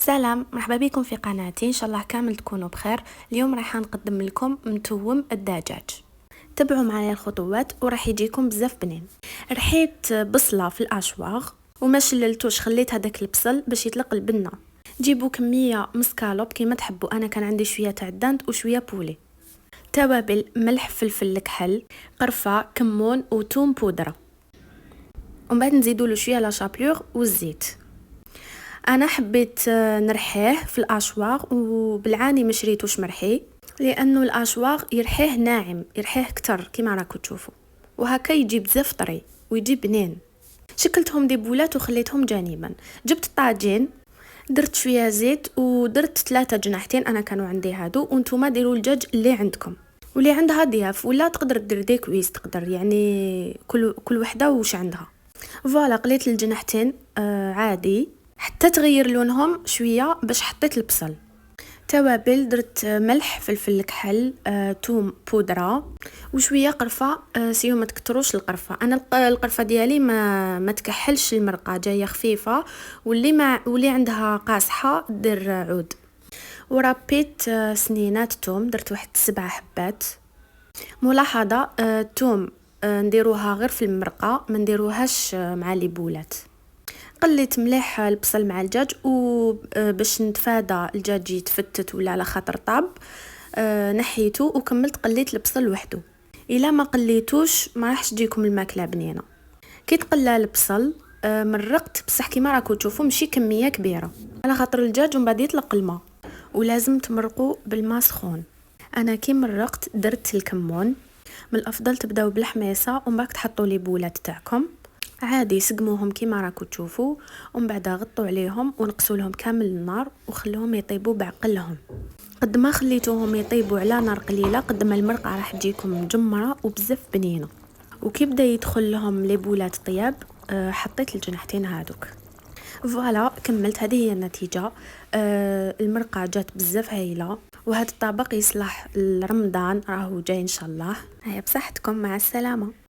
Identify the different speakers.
Speaker 1: سلام، مرحبا بكم في قناتي. ان شاء الله كامل تكونوا بخير. اليوم راح نقدم لكم متوم الدجاج. تبعوا معايا الخطوات وراح يجيكم بزاف بنين. رحيت بصله في الاشواغ وما شللتوش، خليت هذاك البصل باش يطلق البنه. جيبوا كميه مسكالوب كيما تحبوا، انا كان عندي شويه تاع الدانت وشويه بولي. توابل: ملح، فلفل الكحل، قرفه، كمون وتوم بودره. ومن بعد نزيدوا له شويه لا شابلور والزيت. انا حبيت نرحيه في الاشواغ، وبالعاني ما شريتوش مرحي لانه الاشواغ يرحيه ناعم، يرحيه كتر كيما راكم تشوفوا، وهكا يجي بزاف طري ويجي بنين. شكلتهم دي بولات وخليتهم جانبا. جبت الطاجين، درت شويه زيت ودرت 3 جناحتين، انا كانوا عندي هادو، وانتوما ديروا الدجاج اللي عندكم، واللي عندها ضياف ولا تقدر دير ديكويس، تقدر يعني كل وحده وش عندها. فوالا قليت الجناحتين عادي حتى تغير لونهم شويه باش حطيت البصل. توابل: درت ملح، فلفل الكحل، توم بودره وشويه قرفه. سيو ما تكتروش القرفه، انا القرفه ديالي ما تكحلش المرقه، جايه خفيفه، واللي عندها قاصحه دير عود. وربيت سنينات توم، درت واحد 7 حبات. ملاحظه: توم نديروها غير في المرقه، ما نديروهاش مع لي بولات. قليت مليح البصل مع الدجاج، وباش نتفادى الدجاج يتفتت ولا على خاطر طاب نحيته وكملت قليت البصل وحده. الا ما قليتوش ما راحش تجيكم الماكله بنينه. كي تقلى البصل مرقت، بصح كيما راكم تشوفوا ماشي كميه كبيره على خاطر الدجاج ومن بعد يطلق الماء، ولازم تمرقوا بالماء سخون. انا كي مرقت درت الكمون. من الافضل تبداو بالحميصه ومن بعد تحطوا لي بولات تاعكم عادي، سقموهم كيما راكم تشوفوا، ومن بعد غطوا عليهم ونقصوا لهم كامل النار وخلوهم يطيبوا بعقلهم. قد ما خليتوهم يطيبوا على نار قليله قد ما المرقه راح تجيكم مجمره وبزاف بنينه. وكي بدا يدخل لهم لي بولات طياب حطيت الجناحتين هادوك. فوالا كملت، هذه هي النتيجه. المرقه جات بزاف هايله، وهذا الطبق يصلح لرمضان، راهو جاي ان شاء الله. هيا بصحتكم، مع السلامه.